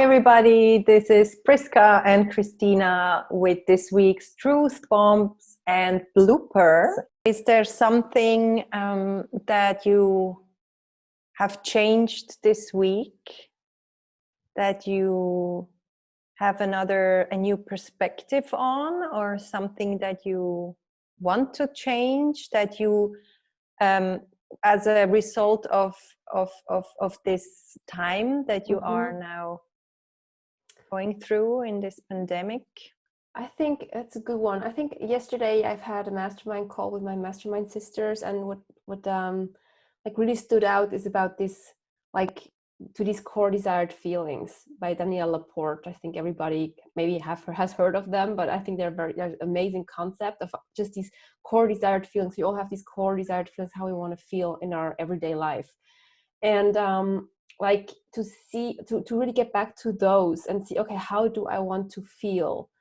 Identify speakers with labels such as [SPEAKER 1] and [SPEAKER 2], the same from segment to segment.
[SPEAKER 1] Hi everybody, this is Priska and Christina with this week's Truth Bombs and Blooper. Is there something that you have changed this week, that you have a new perspective on, or something that you want to change, that you as a result of this time that you are now going through in this pandemic?
[SPEAKER 2] I think that's a good one. I think yesterday I've had a mastermind call with my mastermind sisters, and what like really stood out is about this, like, to these core desired feelings by Danielle Laporte. I think everybody maybe has heard of them, but I think they're amazing concept of just these core desired feelings. We all have these core desired feelings, how we want to feel in our everyday life. And like to really get back to those and see, okay, how do I want to feel?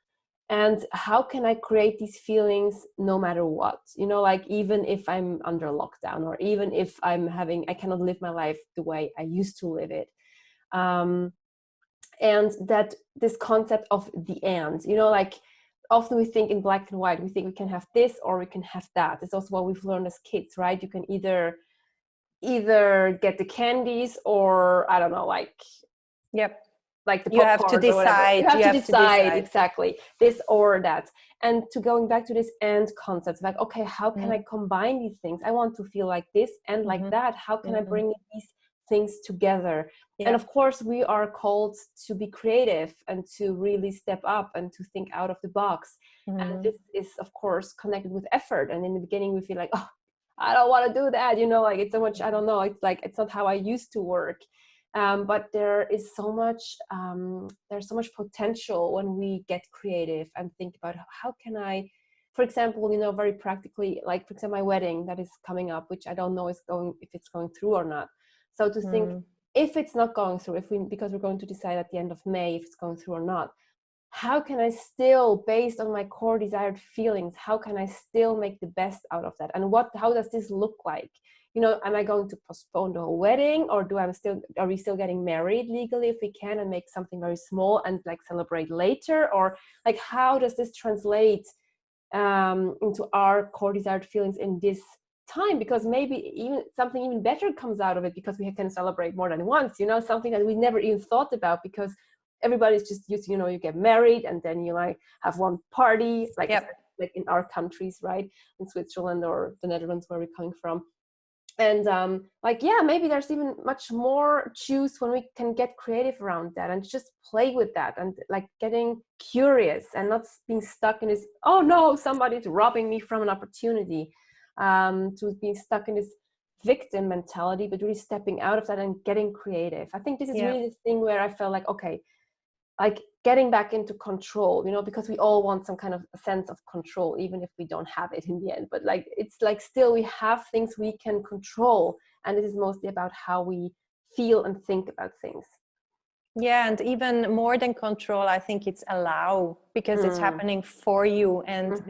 [SPEAKER 2] And how can I create these feelings no matter what? You know, like even if I'm under lockdown, or even if I cannot live my life the way I used to live it. And that this concept of the and, you know, like often we think in black and white, we think we can have this or we can have that. It's also what we've learned as kids, right? You can either get the candies, or I don't know, like,
[SPEAKER 1] yep,
[SPEAKER 2] like the
[SPEAKER 1] you have to decide.
[SPEAKER 2] You have to decide exactly this or that. And to going back to this and concepts, like, okay, how can I combine these things? I want to feel like this and like that. How can I bring these things together? And of course, we are called to be creative and to really step up and to think out of the box. And this is, of course, connected with effort. And in the beginning, we feel like, oh, I don't want to do that. You know, like it's so much, I don't know. It's like, it's not how I used to work. But there is so much, there's so much potential when we get creative and think about how can I, for example, you know, very practically, like for example, my wedding that is coming up, which I don't know if it's going through or not. So to think, if it's not going through, because we're going to decide at the end of May if it's going through or not, how can I still, based on my core desired feelings, how can I still make the best out of that? And how does this look like? You know, am I going to postpone the whole wedding, or are we still getting married legally if we can, and make something very small and like celebrate later? Or like, how does this translate into our core desired feelings in this time? Because maybe even something even better comes out of it, because we can celebrate more than once, you know, something that we never even thought about, because everybody's just used to, you know, you get married and then you like have one party, like, like in our countries, right? In Switzerland or the Netherlands, where we're coming from. And like, yeah, maybe there's even much more juice when we can get creative around that and just play with that, and like getting curious and not being stuck in this, oh no, somebody's robbing me from an opportunity, to being stuck in this victim mentality, but really stepping out of that and getting creative. I think this is really the thing where I felt like, okay, like getting back into control, you know, because we all want some kind of a sense of control, even if we don't have it in the end. But like, it's like still we have things we can control. And this is mostly about how we feel and think about things.
[SPEAKER 1] Yeah, and even more than control, I think it's allow, because it's happening for you, and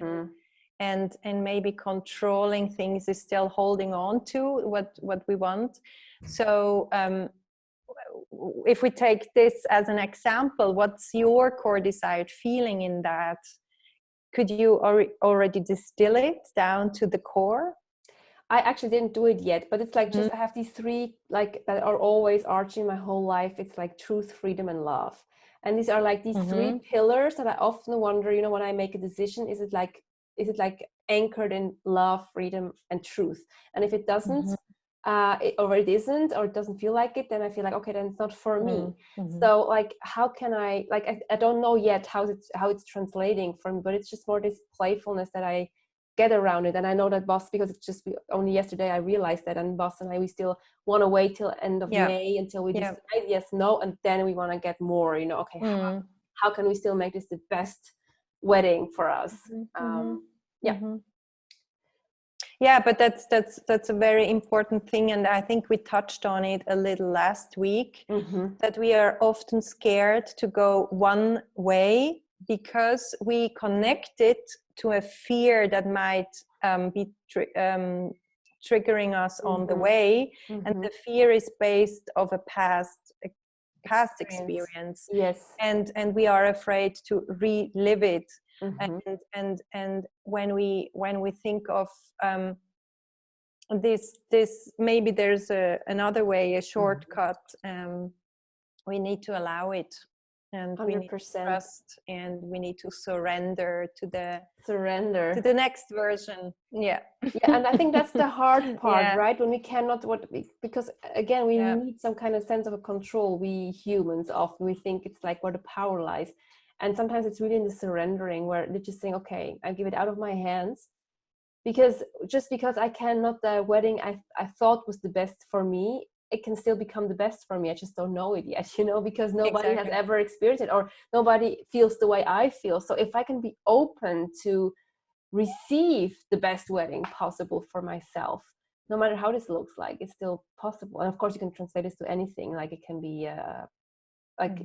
[SPEAKER 1] maybe controlling things is still holding on to what we want. So if we take this as an example, what's your core desired feeling in that? Could you already distill it down to the core?
[SPEAKER 2] I actually didn't do it yet, but it's like just I have these three like that are always arching my whole life. It's like truth, freedom, and love. And these are like these three pillars that I often wonder, you know, when I make a decision, is it like anchored in love, freedom, and truth? And if it doesn't, it isn't, or it doesn't feel like it, then I feel like, okay, then it's not for me. So like, how can I, like, I don't know yet how it's translating for me, but it's just more this playfulness that I get around it. And I know that Boss, because it's just only yesterday I realized that, and Boss and I, we still want to wait till end of May until we decide yes, no, and then we want to get more, you know, okay, how can we still make this the best wedding for us?
[SPEAKER 1] Yeah, but that's a very important thing, and I think we touched on it a little last week, that we are often scared to go one way because we connect it to a fear that might be triggering us on the way, and the fear is based of a past past experience.
[SPEAKER 2] Yes.
[SPEAKER 1] And we are afraid to relive it.
[SPEAKER 2] Mm-hmm.
[SPEAKER 1] And when we think of this maybe there's another way, a shortcut. We need to allow it, and
[SPEAKER 2] 100%.
[SPEAKER 1] we need to trust, and we need to surrender to
[SPEAKER 2] Surrender.
[SPEAKER 1] the next version. Yeah.
[SPEAKER 2] Yeah, and I think that's the hard part,
[SPEAKER 1] Yeah.
[SPEAKER 2] right? When we cannot, because again, we
[SPEAKER 1] Yeah.
[SPEAKER 2] need some kind of sense of a control. We humans often we think it's like where the power lies, and sometimes it's really in the surrendering, where they're just saying, "Okay, I give it out of my hands," because just because I cannot, the wedding I thought was the best for me, it can still become the best for me. I just don't know it yet, because nobody has
[SPEAKER 1] Exactly.
[SPEAKER 2] ever experienced it, or nobody feels the way I feel. So if I can be open to receive the best wedding possible for myself, no matter how this looks like, it's still possible. And of course you can translate this to anything, like it can be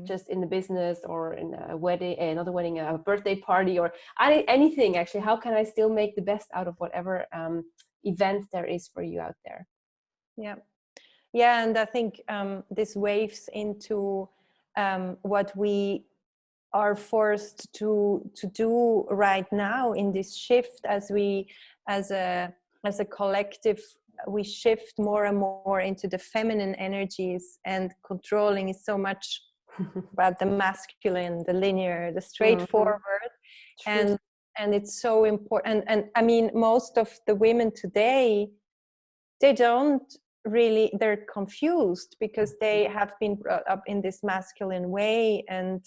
[SPEAKER 2] just in the business, or in a wedding, another wedding, a birthday party, or anything actually. How can I still make the best out of whatever event there is for you out there?
[SPEAKER 1] Yeah, and I think this waves into what we are forced to do right now in this shift, as we as a collective, we shift more and more into the feminine energies, and controlling is so much about the masculine, the linear, the straightforward.
[SPEAKER 2] True.
[SPEAKER 1] And it's so important. And I mean, most of the women today, they don't really, they're confused because they have been brought up in this masculine way. And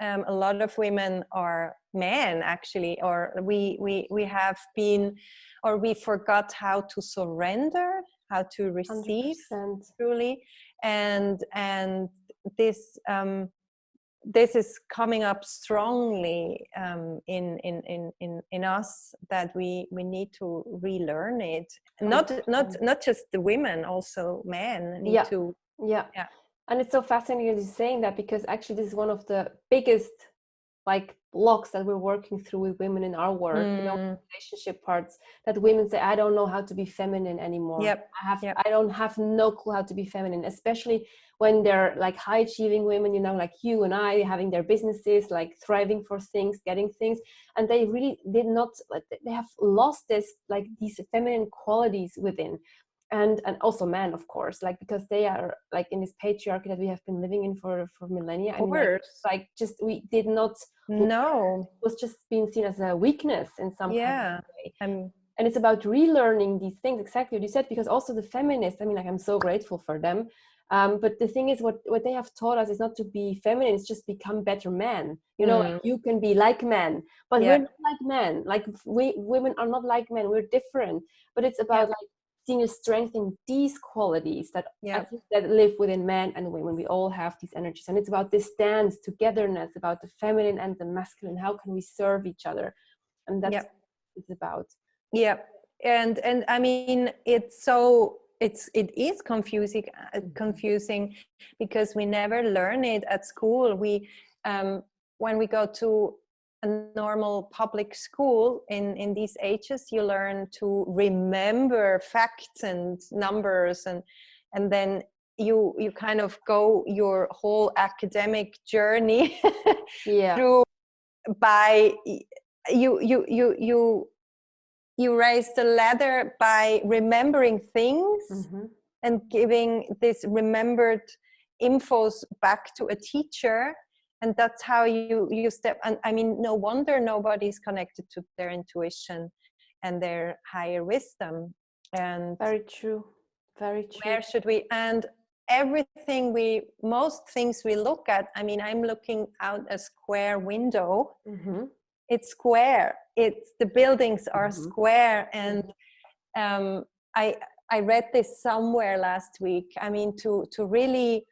[SPEAKER 1] a lot of women are men, actually, or we have been, or we forgot how to surrender, how to receive
[SPEAKER 2] 100%.
[SPEAKER 1] truly. And this this is coming up strongly in us, that we need to relearn it. Not just the women, also men need to.
[SPEAKER 2] Yeah.
[SPEAKER 1] Yeah.
[SPEAKER 2] And it's so fascinating that you're saying that, because actually this is one of the biggest blocks that we're working through with women in our work, relationship parts, that women say, I don't know how to be feminine anymore.
[SPEAKER 1] Yep.
[SPEAKER 2] I don't have no clue how to be feminine, especially when they're high achieving women, like you and I, having their businesses, thriving for things, getting things, and they really did not, they have lost this, these feminine qualities within. And also men, of course, because they are in this patriarchy that we have been living in for millennia.
[SPEAKER 1] Of course.
[SPEAKER 2] Just we did not
[SPEAKER 1] know.
[SPEAKER 2] It was just being seen as a weakness in some kind of way.
[SPEAKER 1] And
[SPEAKER 2] it's about relearning these things, exactly what you said, because also the feminists, I'm so grateful for them. But the thing is, what they have taught us is not to be feminine, it's just become better men. You can be like men, but we're not like men. We women are not like men, we're different. But it's about seeing a strength in these qualities that I think that live within men and women. We all have these energies, and it's about this dance, togetherness, about the feminine and the masculine. How can we serve each other? And that's what it's about.
[SPEAKER 1] Yeah, and I mean, it is confusing because we never learn it at school. We when we go to a normal public school in these ages, you learn to remember facts and numbers, and then you kind of go your whole academic journey through by you raise the ladder by remembering things and giving this remembered infos back to a teacher. And that's how you step. And I mean, no wonder nobody's connected to their intuition and their higher wisdom. And
[SPEAKER 2] very true.
[SPEAKER 1] Where should we? And most things we look at, I mean, I'm looking out a square window. It's square. The buildings are square. And I read this somewhere last week. I mean, to really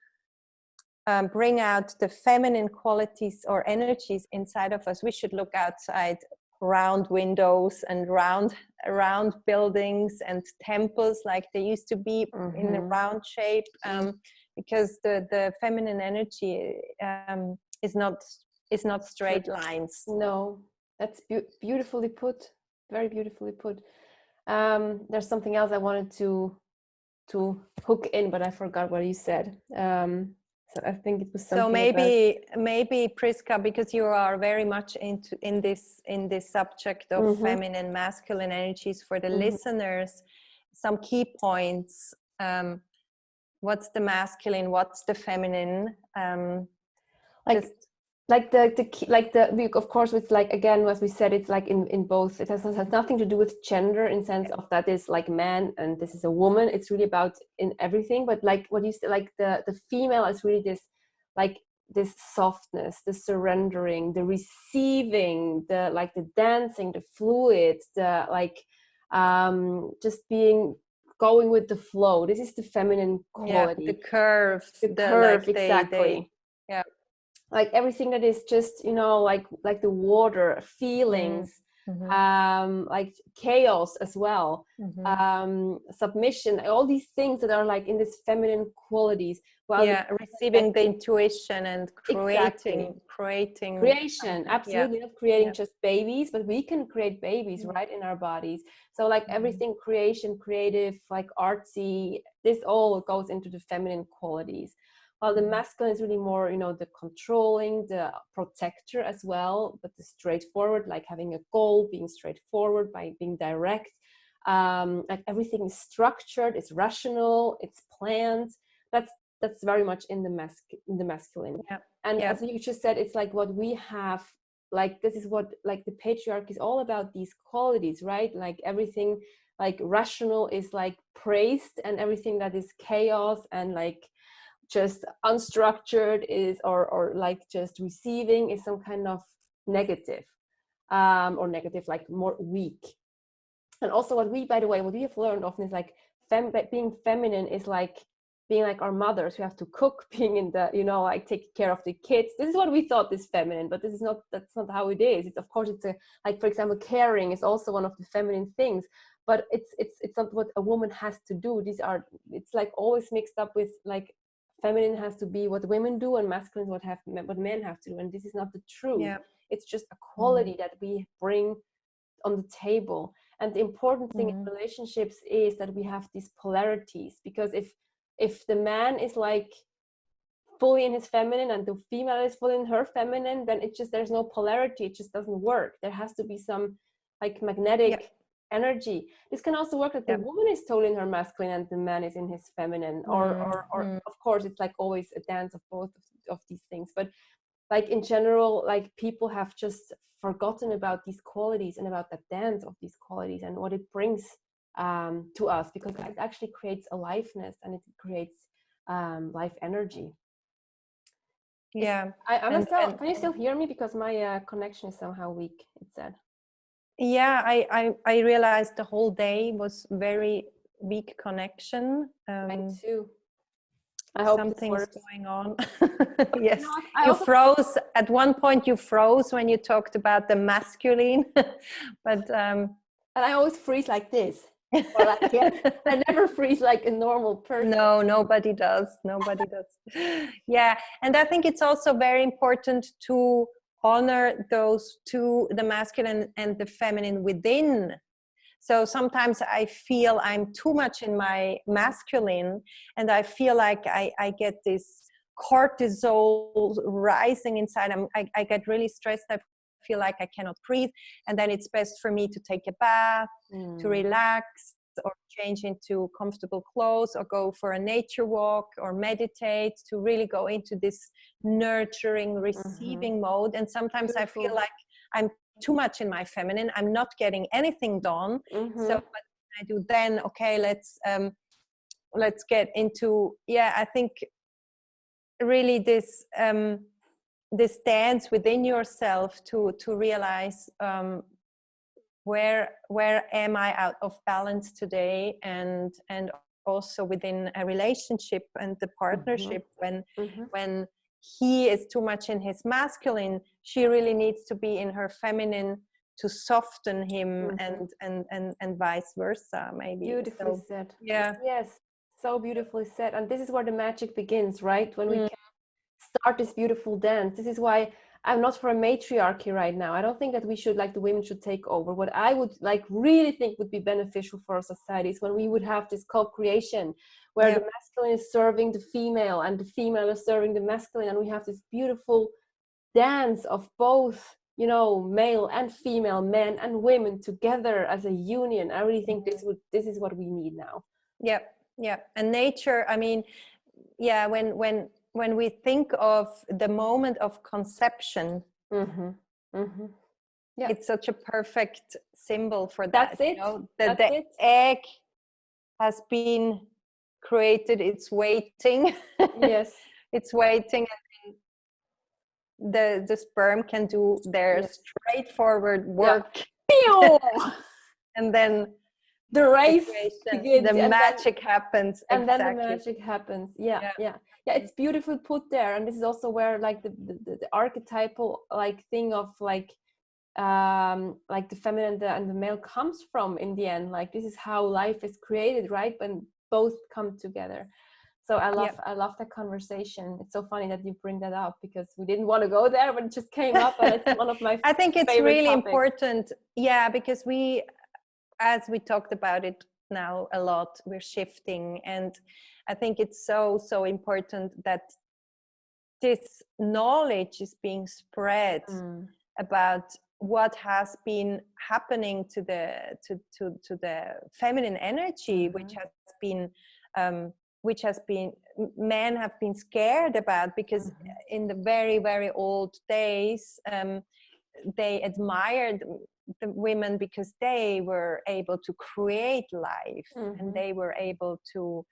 [SPEAKER 1] bring out the feminine qualities or energies inside of us, we should look outside round windows and round buildings and temples, like they used to be in a round shape, because the feminine energy is not straight lines.
[SPEAKER 2] No, that's beautifully put. Very beautifully put. There's something else I wanted to to hook in, but I forgot what you said. So I think it was something.
[SPEAKER 1] So maybe Priska, because you are very much in this subject of feminine, masculine energies, for the listeners, some key points. What's the masculine? What's the feminine?
[SPEAKER 2] Of course, it's like, again, as we said, it's like in both. It has nothing to do with gender in sense of that is like man and this is a woman. It's really about in everything. But like what you said, like the female is really this softness, the surrendering, the receiving, the dancing, the fluid, the just going with the flow. This is the feminine quality.
[SPEAKER 1] Yeah, the curve,
[SPEAKER 2] exactly. Like everything that is just, like the water, feelings, like chaos as well, submission, all these things that are like in this feminine qualities.
[SPEAKER 1] Receiving the intuition and creation,
[SPEAKER 2] absolutely. Not creating just babies, but we can create babies right in our bodies. So like everything creation, creative, like artsy, this all goes into the feminine qualities. While the masculine is really more, the controlling, the protector as well, but the straightforward, like having a goal, being straightforward, by being direct. Like everything is structured, it's rational, it's planned. That's very much in the masculine. As you just said, it's like what we have, like this is what like the patriarchy is all about, these qualities, right? Like everything like rational is like praised, and everything that is chaos and like just unstructured is or like just receiving is some kind of negative, or negative, like more weak. And also what we have learned often is like being feminine is like being like our mothers who have to cook, being in the, like taking care of the kids. This is what we thought is feminine, but that's not how it is. It's, of course, it's like, for example, caring is also one of the feminine things, but it's not what a woman has to do. It's like always mixed up with like feminine has to be what women do and masculine is what men have to do, and this is not the truth. It's just a quality that we bring on the table. And the important thing in relationships is that we have these polarities, because if the man is like fully in his feminine and the female is fully in her feminine, then there's no polarity. It just doesn't work. There has to be some like magnetic energy. This can also work that the woman is totally in her masculine and the man is in his feminine, or of course it's like always a dance of both of these things. But like in general, like people have just forgotten about these qualities and about the dance of these qualities and what it brings to us, because it actually creates aliveness and it creates life energy. Can you still hear me? Because my connection is somehow weak, it said.
[SPEAKER 1] I realized the whole day was very weak connection.
[SPEAKER 2] Me too. I hope
[SPEAKER 1] something's going on. Yes, you froze at one point. You froze when you talked about the masculine, but
[SPEAKER 2] and I always freeze like this. Or like, I never freeze like a normal person.
[SPEAKER 1] No, nobody does. Nobody does. Yeah, and I think it's also very important to honor those two, the masculine and the feminine within. So sometimes I feel I'm too much in my masculine, and I feel like I get this cortisol rising inside. I get really stressed. I feel like I cannot breathe. And then it's best for me to take a bath, to relax, or change into comfortable clothes, or go for a nature walk, or meditate, to really go into this nurturing, receiving mode. And sometimes I feel like I'm too much in my feminine. I'm not getting anything done. So what I do then? Okay, let's get into, I think really this this dance within yourself to realize where am I out of balance today, and also within a relationship and the partnership, when he is too much in his masculine, she really needs to be in her feminine to soften him, and vice versa, maybe.
[SPEAKER 2] Beautifully said. Yes, so beautifully said. And this is where the magic begins, right? When we can start this beautiful dance. This is why I'm not for a matriarchy right now. I don't think that we should, like, the women should take over. What I would like really think would be beneficial for our society is when we would have this co-creation where the masculine is serving the female and the female is serving the masculine, and we have this beautiful dance of both, you know, male and female, men and women together as a union. I really think this is what we need now.
[SPEAKER 1] Yeah. And nature, I mean, yeah, when we think of the moment of conception, it's such a perfect symbol for that.
[SPEAKER 2] That's it.
[SPEAKER 1] You know, that the egg has been created, it's waiting.
[SPEAKER 2] Yes.
[SPEAKER 1] It's waiting, and the sperm can do their straightforward work. And then
[SPEAKER 2] the race begins,
[SPEAKER 1] the magic happens,
[SPEAKER 2] and then the magic happens. Yeah, it's beautiful put there. And this is also where, like, the archetypal, like, thing of like the feminine and the male comes from in the end. Like, this is how life is created, right? When both come together. So I love that conversation. It's so funny that you bring that up, because we didn't want to go there, but it just came up, and it's one of my
[SPEAKER 1] I think it's really
[SPEAKER 2] topics.
[SPEAKER 1] Important, because as we talked about it now a lot, we're shifting, and I think it's so important that this knowledge is being spread about what has been happening to the feminine energy, which has been men have been scared about, because in the very, very old days they admired the women because they were able to create life, and they were able to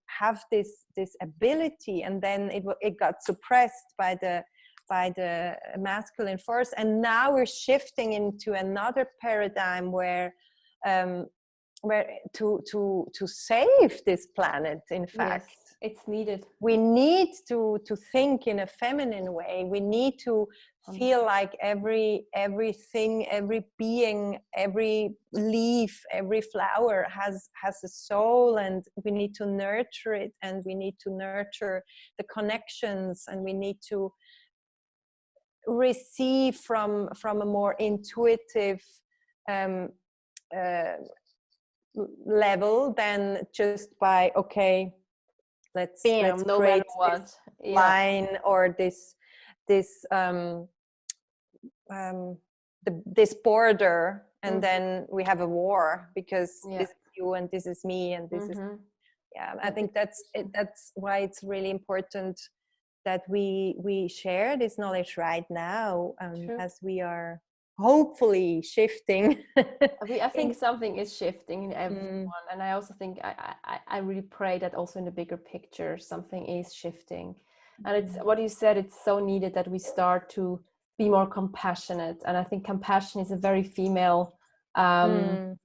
[SPEAKER 1] have this ability, and then it got suppressed by the masculine force. And now we're shifting into another paradigm where to save this planet, in fact,
[SPEAKER 2] it's needed.
[SPEAKER 1] We need to think in a feminine way. We need to feel like everything, every being, every leaf, every flower has a soul, and we need to nurture it, and we need to nurture the connections, and we need to receive from a more intuitive level than just by let's
[SPEAKER 2] no
[SPEAKER 1] create
[SPEAKER 2] matter
[SPEAKER 1] this line or this border, and then we have a war because this is you and this is me and this is I think that's why it's really important that we share this knowledge right now, as we are hopefully shifting.
[SPEAKER 2] I think something is shifting in everyone, and I also think I really pray that also in the bigger picture something is shifting. And it's what you said, it's so needed that we start to be more compassionate, and I think compassion is a very female attribute.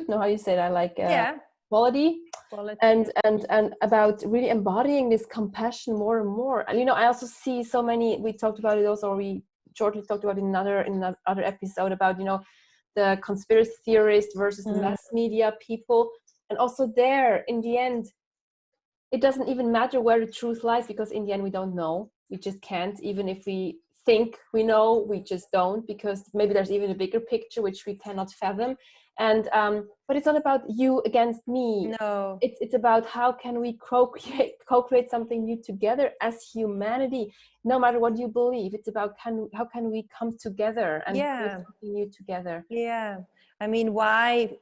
[SPEAKER 2] No, how you say that? Like quality. And about really embodying this compassion more and more. And you know, I also see so many, we talked about it also, or we shortly talked about in another episode about, you know, the conspiracy theorists versus the mass media people. And also there, in the end, it doesn't even matter where the truth lies, because in the end we don't know. We just can't. Even if we think we know, we just don't, because maybe there's even a bigger picture which we cannot fathom. And but it's not about you against me.
[SPEAKER 1] No,
[SPEAKER 2] it's about how can we co-create something new together as humanity, no matter what you believe. It's about how can we come together and create something new together.
[SPEAKER 1] I mean, why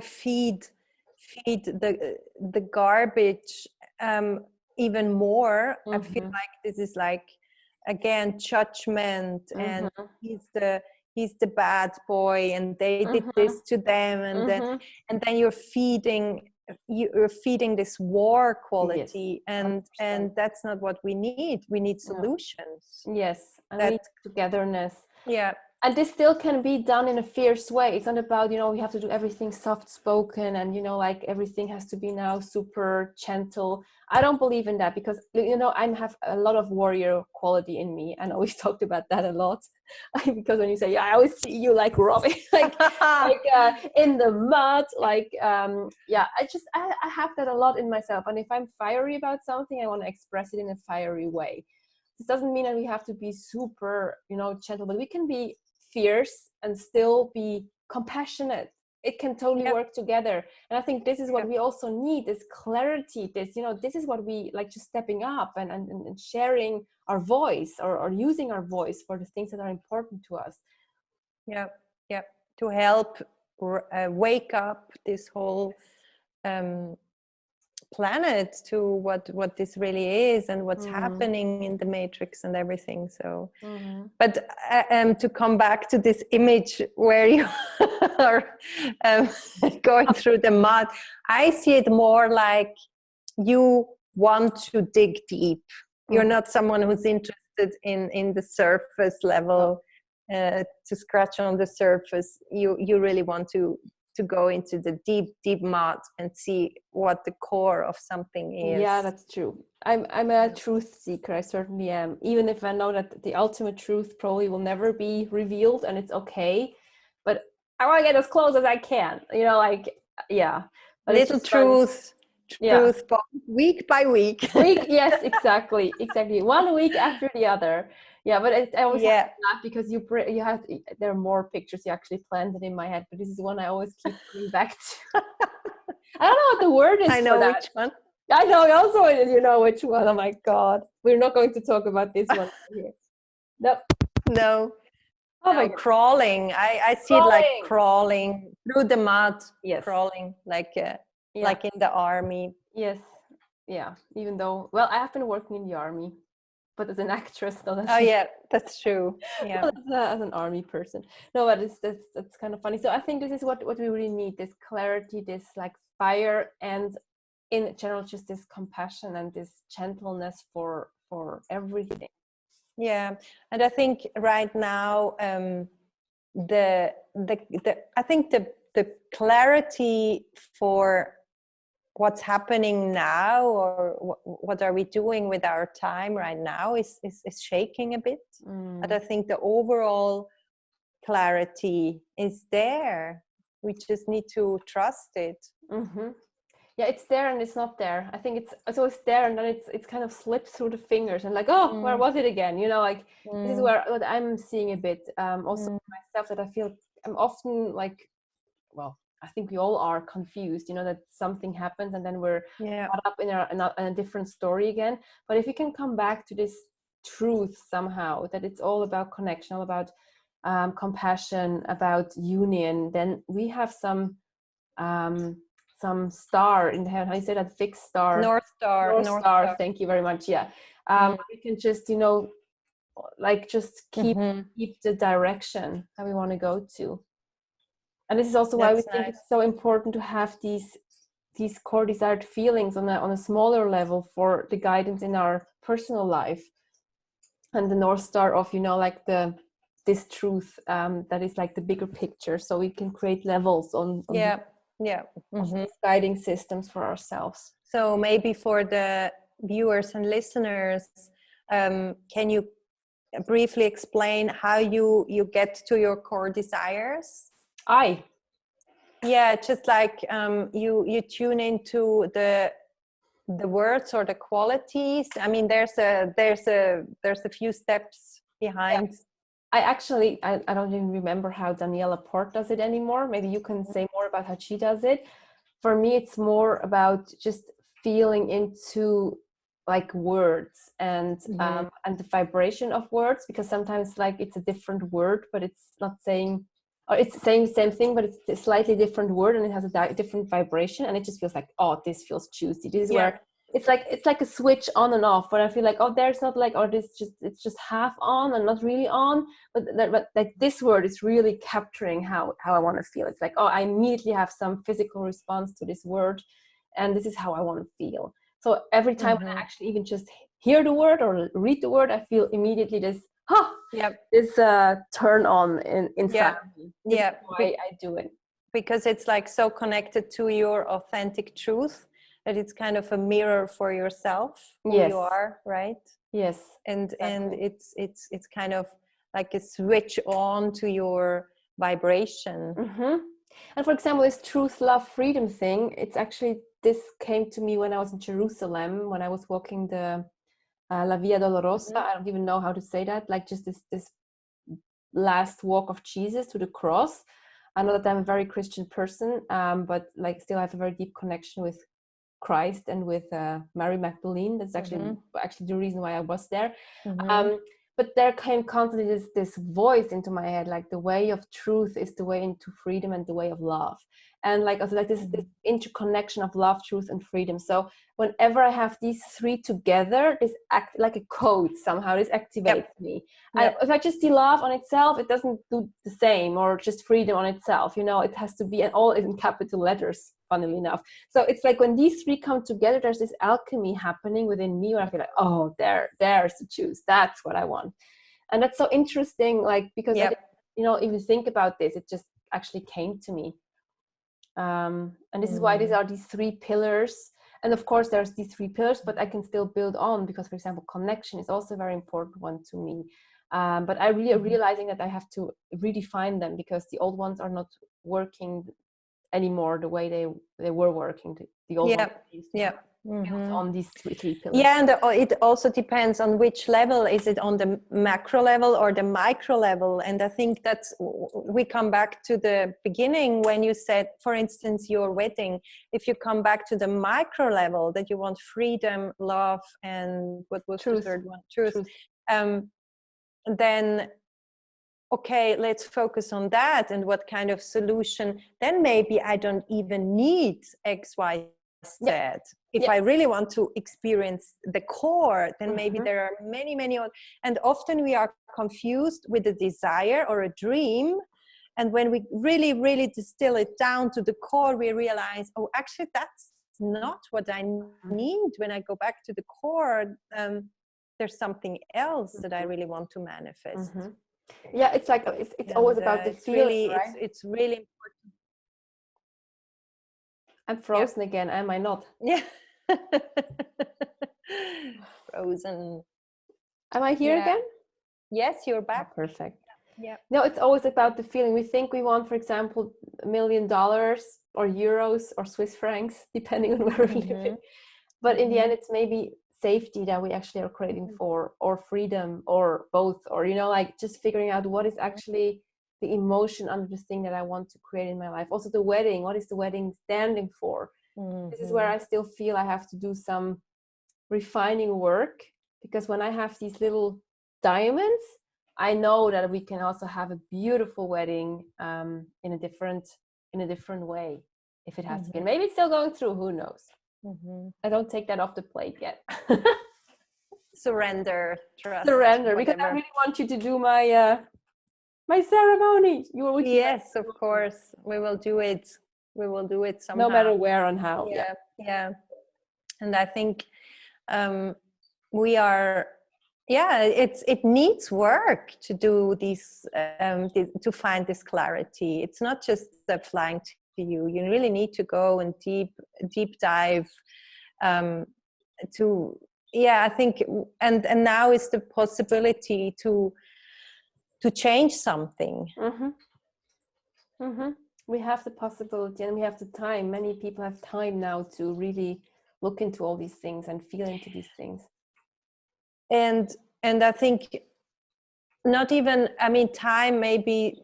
[SPEAKER 1] feed the garbage even more? I feel like this is like, again, judgment, and he's the bad boy, and they did this to them, and then you're feeding this war quality, and that's not what we need. We need solutions.
[SPEAKER 2] And we need togetherness.
[SPEAKER 1] And
[SPEAKER 2] this still can be done in a fierce way. It's not about, you know, we have to do everything soft spoken and, you know, like everything has to be now super gentle. I don't believe in that, because, you know, I have a lot of warrior quality in me, and always talked about that a lot. Because when you say, I always see you like Robin, like in the mud, like I have that a lot in myself. And if I'm fiery about something, I want to express it in a fiery way. This doesn't mean that we have to be super, gentle, but we can be fierce and still be compassionate. It can totally work together. And I think this is what we also need, this clarity, this is what we like, just stepping up and sharing our voice, or using our voice for the things that are important to us.
[SPEAKER 1] Yeah, to help wake up this whole planet to what this really is, and what's happening in the matrix and everything. So but to come back to this image where you are going through the mud, I see it more like you want to dig deep. You're not someone who's interested in the surface level, to scratch on the surface. You really want to go into the deep mud and see what the core of something is.
[SPEAKER 2] Yeah, that's true. I'm a truth seeker. I certainly am. Even if I know that the ultimate truth probably will never be revealed, and it's okay, but I want to get as close as I can. But
[SPEAKER 1] little truth, week by week.
[SPEAKER 2] Yes, exactly. 1 week after the other. Yeah, but I always have to laugh because there are more pictures you actually planted in my head, but this is one I always keep coming back to. I don't know what the word is.
[SPEAKER 1] I know
[SPEAKER 2] for that.
[SPEAKER 1] which one.
[SPEAKER 2] I know also you know which one. Oh my God, we're not going to talk about this one here.
[SPEAKER 1] No.
[SPEAKER 2] Oh my
[SPEAKER 1] crawling. I see it like crawling through the mud.
[SPEAKER 2] Yes.
[SPEAKER 1] Crawling like in the army.
[SPEAKER 2] Yes. Yeah. Even though, I have been working in the army, but as an actress.
[SPEAKER 1] That's true. Yeah.
[SPEAKER 2] As an army person. No, but that's kind of funny. So I think this is what we really need: this clarity, this like fire, and in general just this compassion and this gentleness for everything.
[SPEAKER 1] Yeah, and I think right now the clarity for what's happening now, or what are we doing with our time right now, is shaking a bit. But I think the overall clarity is there. We just need to trust it.
[SPEAKER 2] Yeah, it's there and it's not there. I think it's always there, and then it's kind of slips through the fingers, and like, where was it again? This is what I'm seeing a bit. Also myself, that I feel I'm often like, I think we all are confused, that something happens and then we're caught up in a different story again. But if you can come back to this truth somehow, that it's all about connection, all about compassion, about union, then we have some star in the heaven. How you say that? Fixed star.
[SPEAKER 1] North Star.
[SPEAKER 2] Thank you very much. Yeah. We can just, just keep the direction that we want to go to. And this is also why we think it's so important to have these core desired feelings on a smaller level for the guidance in our personal life, and the North Star of this truth that is like the bigger picture, so we can create levels on these guiding systems for ourselves.
[SPEAKER 1] So maybe for the viewers and listeners, can you briefly explain how you get to your core desires? Just like you tune into the words or the qualities. I mean, there's a few steps behind.
[SPEAKER 2] I don't even remember how Daniela Port does it anymore. Maybe you can say more about how she does it. For me, it's more about just feeling into like words and the vibration of words, because sometimes like it's a different word, but it's not saying, or it's saying the same thing, but it's a slightly different word, and it has a different vibration, and it just feels like, this feels juicy. This is where it's like a switch on and off, but I feel like, there's not like, it's just half on and not really on, but like this word is really capturing how I want to feel. It's like, I immediately have some physical response to this word, and this is how I want to feel. So every time when I actually even just hear the word or read the word, I feel immediately this this turn on inside me. This is why I do it.
[SPEAKER 1] Because it's like so connected to your authentic truth that it's kind of a mirror for yourself, who you are, right?
[SPEAKER 2] Yes.
[SPEAKER 1] And it's kind of like a switch on to your vibration.
[SPEAKER 2] And for example, this truth, love, freedom thing, it's actually, this came to me when I was in Jerusalem, when I was walking the La Via Dolorosa. I don't even know how to say that. Like just this last walk of Jesus to the cross. I know that I'm a very Christian person, but like still have a very deep connection with Christ and with Mary Magdalene. That's actually the reason why I was there. But there came constantly this voice into my head, like the way of truth is the way into freedom and the way of love. And like also like this interconnection of love, truth, and freedom. So whenever I have these three together, this act like a code somehow. This activates me. If I just see love on itself, it doesn't do the same, or just freedom on itself. You know, it has to be, and all in capital letters, funnily enough. So it's like when these three come together, there's this alchemy happening within me where I feel like, oh, there's the juice. That's what I want. And that's so interesting, like, because I didn't, you know, even think about this. It just actually came to me. And this is why these three pillars. And of course, there's these three pillars, but I can still build on because, for example, connection is also a very important one to me. But I really realizing that I have to redefine them because the old ones are not working anymore the way they were working. The old ones on these three pillars.
[SPEAKER 1] And it also depends on which level. Is it on the macro level or the micro level? And I think that's, we come back to the beginning when you said, for instance, your wedding. If you come back to the micro level, that you want freedom, love, and what was the third one? Truth. Then okay, let's focus on that and what kind of solution. Then maybe I don't even need X, Y, Z. If I really want to experience the core, then maybe there are many, many. And often we are confused with a desire or a dream. And when we really, really distill it down to the core, we realize, oh, actually, that's not what I need. When I go back to the core, there's something else that I really want to manifest.
[SPEAKER 2] Yeah, it's like it's always about the feeling, right?
[SPEAKER 1] It's really important.
[SPEAKER 2] I'm frozen again, am I not?
[SPEAKER 1] Yeah. Frozen.
[SPEAKER 2] Am I here again?
[SPEAKER 1] Yes, you're back.
[SPEAKER 2] Oh, perfect.
[SPEAKER 1] Yeah.
[SPEAKER 2] No, it's always about the feeling. We think we want, for example, $1 million or euros or Swiss francs, depending on where we live. But in the end, it's maybe safety that we actually are craving for, or freedom, or both, or, you know, like just figuring out what is actually the emotion under the thing that I want to create in my life. Also the wedding, what is the wedding standing for? This is where I still feel I have to do some refining work, because when I have these little diamonds, I know that we can also have a beautiful wedding in a different way, if it has to be. Maybe it's still going through, who knows? I don't take that off the plate yet.
[SPEAKER 1] Surrender, trust.
[SPEAKER 2] Surrender, whatever. Because I really want you to do my my ceremony. You were with me.
[SPEAKER 1] Yes, of course. We will do it. We will do it somehow.
[SPEAKER 2] No matter where and how.
[SPEAKER 1] Yeah. And I think we are. Yeah, it needs work to do these to find this clarity. It's not just flying to you. You really need to go and deep dive to. Yeah, I think, and now is the possibility to change something.
[SPEAKER 2] We have the possibility, and we have the time. Many people have time now to really look into all these things and feel into these things.
[SPEAKER 1] And I think not even, I mean, time, maybe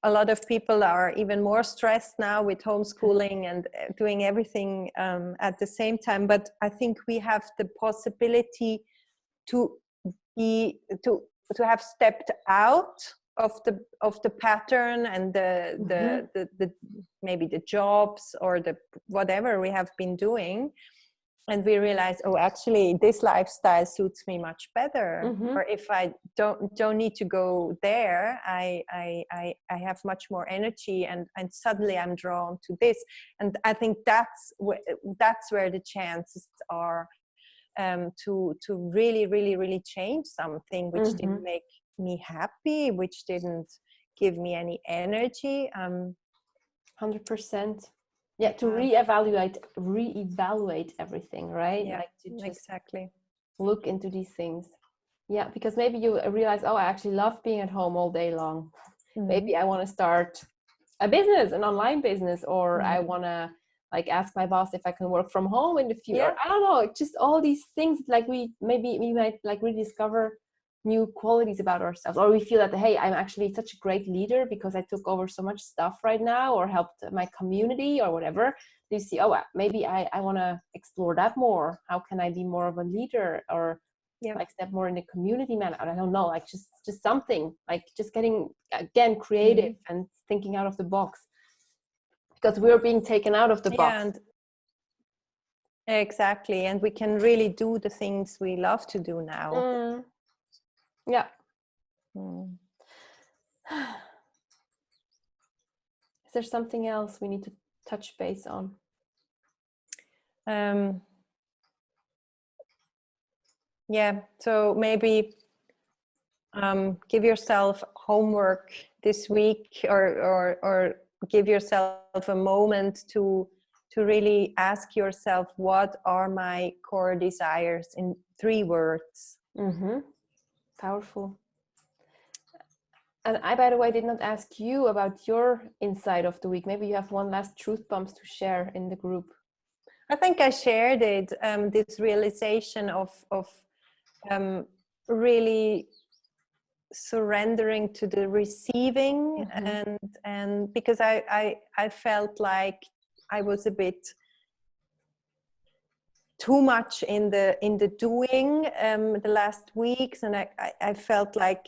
[SPEAKER 1] a lot of people are even more stressed now with homeschooling and doing everything at the same time. But I think we have the possibility to have stepped out of the pattern and the maybe the jobs or the whatever we have been doing. And we realize, oh, actually, this lifestyle suits me much better. Or if I don't need to go there, I have much more energy, and suddenly I'm drawn to this. And I think that's where the chances are to really, really, really change something which didn't make me happy, which didn't give me any energy.
[SPEAKER 2] 100%. Yeah, to reevaluate everything, right?
[SPEAKER 1] Yeah,
[SPEAKER 2] like to just
[SPEAKER 1] exactly
[SPEAKER 2] look into these things. Yeah, because maybe you realize, oh, I actually love being at home all day long. Maybe I want to start a business, an online business, or I want to like ask my boss if I can work from home in the future.
[SPEAKER 1] Yeah.
[SPEAKER 2] I don't know, just all these things, like we might like rediscover new qualities about ourselves, or we feel that, hey, I'm actually such a great leader because I took over so much stuff right now, or helped my community or whatever. You see, oh, maybe I want to explore that more. How can I be more of a leader, or like step more in the community manner? I don't know, like just something, like just getting again creative and thinking out of the box, because we're being taken out of the box.
[SPEAKER 1] And exactly, and we can really do the things we love to do now.
[SPEAKER 2] Yeah. Is there something else we need to touch base on?
[SPEAKER 1] Yeah, so maybe give yourself homework this week, or give yourself a moment to really ask yourself, what are my core desires in 3 words.
[SPEAKER 2] Powerful. And I, by the way, did not ask you about your insight of the week. Maybe you have one last truth bombs to share in the group.
[SPEAKER 1] I think I shared it, this realization of really surrendering to the receiving, and because I felt like I was a bit too much in the doing the last weeks, and I felt like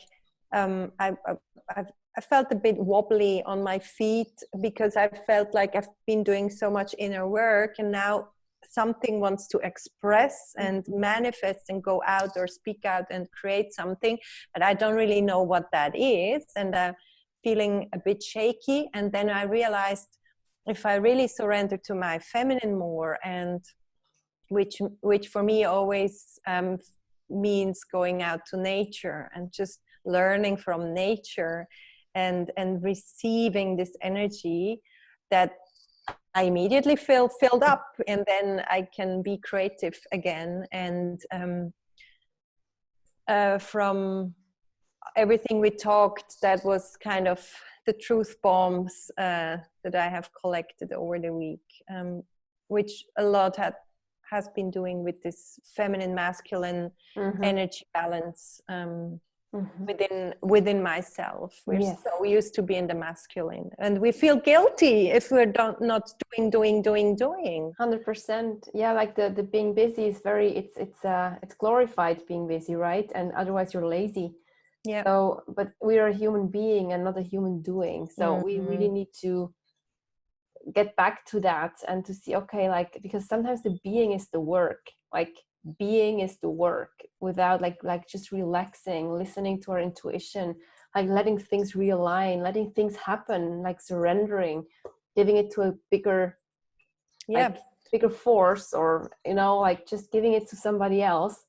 [SPEAKER 1] I felt a bit wobbly on my feet, because I felt like I've been doing so much inner work, and now something wants to express and manifest and go out or speak out and create something, but I don't really know what that is, and I'm feeling a bit shaky. And then I realized, if I really surrender to my feminine more, and which for me always means going out to nature and just learning from nature and receiving this energy, that I immediately feel filled up, and then I can be creative again. And from everything we talked, that was kind of the truth bombs that I have collected over the week, which a lot has been doing with this feminine masculine energy balance within myself. We're so used to be in the masculine, and we feel guilty if we're not doing
[SPEAKER 2] 100%. Yeah, like the being busy is very, it's glorified being busy, right? And otherwise you're lazy.
[SPEAKER 1] Yeah.
[SPEAKER 2] So, but we are a human being and not a human doing, so we really need to get back to that and to see, okay, like, because sometimes the being is the work, like being is the work, without like just relaxing, listening to our intuition, like letting things realign, letting things happen, like surrendering, giving it to a bigger force, or like just giving it to somebody else,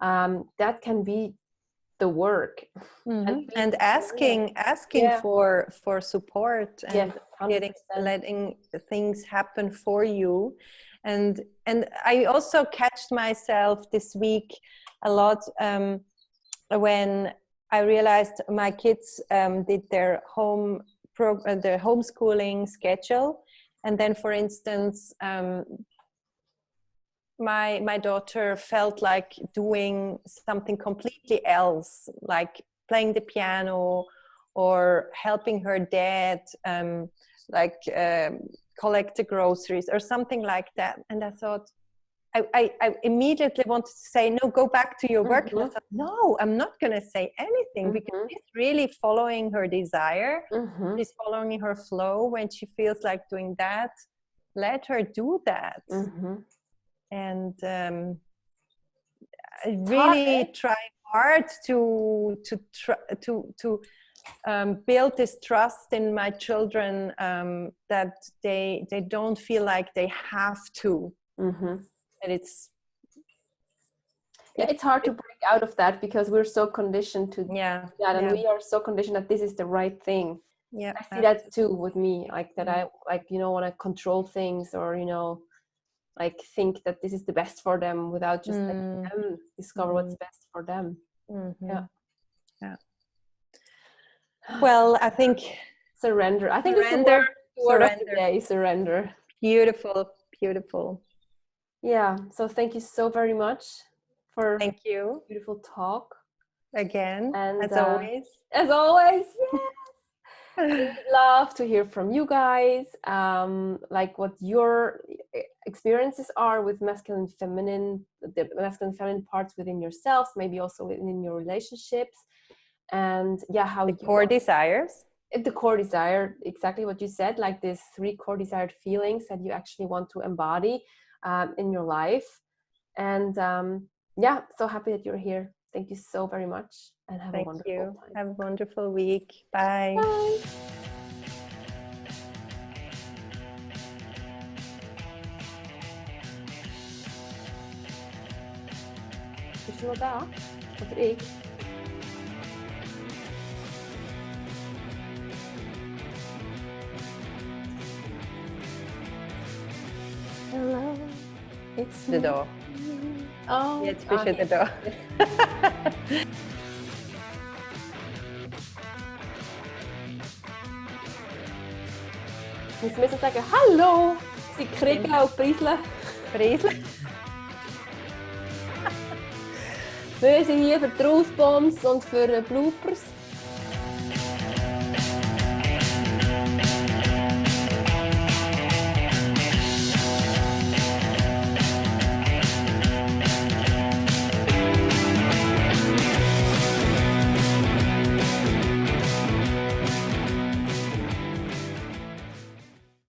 [SPEAKER 2] that can be the work.
[SPEAKER 1] And asking for support, and letting things happen for you. And I also catched myself this week a lot when I realized my kids did their their homeschooling schedule, and then, for instance, my daughter felt like doing something completely else, like playing the piano or helping her dad collect the groceries or something like that. And I thought, I immediately wanted to say, no, go back to your work. And I thought, no, I'm not going to say anything, because she's really following her desire. She's following her flow. When she feels like doing that, let her do that. And I really try hard to build this trust in my children, that they don't feel like they have to. And it's
[SPEAKER 2] hard to break out of that, because we're so conditioned to that, and we are so conditioned that this is the right thing. I see that too with me, like that I want to control things, or like think that this is the best for them, without just letting them discover what's best for them.
[SPEAKER 1] Well, I think
[SPEAKER 2] surrender. I think it's the word of the day. Surrender.
[SPEAKER 1] Beautiful, beautiful.
[SPEAKER 2] Yeah, so thank you so very much for
[SPEAKER 1] Thank you
[SPEAKER 2] beautiful talk.
[SPEAKER 1] again,
[SPEAKER 2] And
[SPEAKER 1] as always.
[SPEAKER 2] As always, yes. I would love to hear from you guys, like what your experiences are with masculine, feminine, the masculine, feminine parts within yourselves, maybe also within your relationships, and yeah, how
[SPEAKER 1] The core desires.
[SPEAKER 2] The core desire, exactly what you said, like these 3 core desired feelings that you actually want to embody in your life. And yeah, so happy that you're here. Thank you so very much, and have a wonderful time.
[SPEAKER 1] Have a wonderful week. Bye.
[SPEAKER 2] Bye. Is je nog daar? Of ik? Hello, it's
[SPEAKER 1] The door.
[SPEAKER 2] Oh,
[SPEAKER 1] Jetzt bist du wieder da.
[SPEAKER 2] Wir müssen sagen, hallo, sie kriegen auch Preisle.
[SPEAKER 1] Preisle.
[SPEAKER 2] Wir sind hier für Truthbombs und für Bloopers.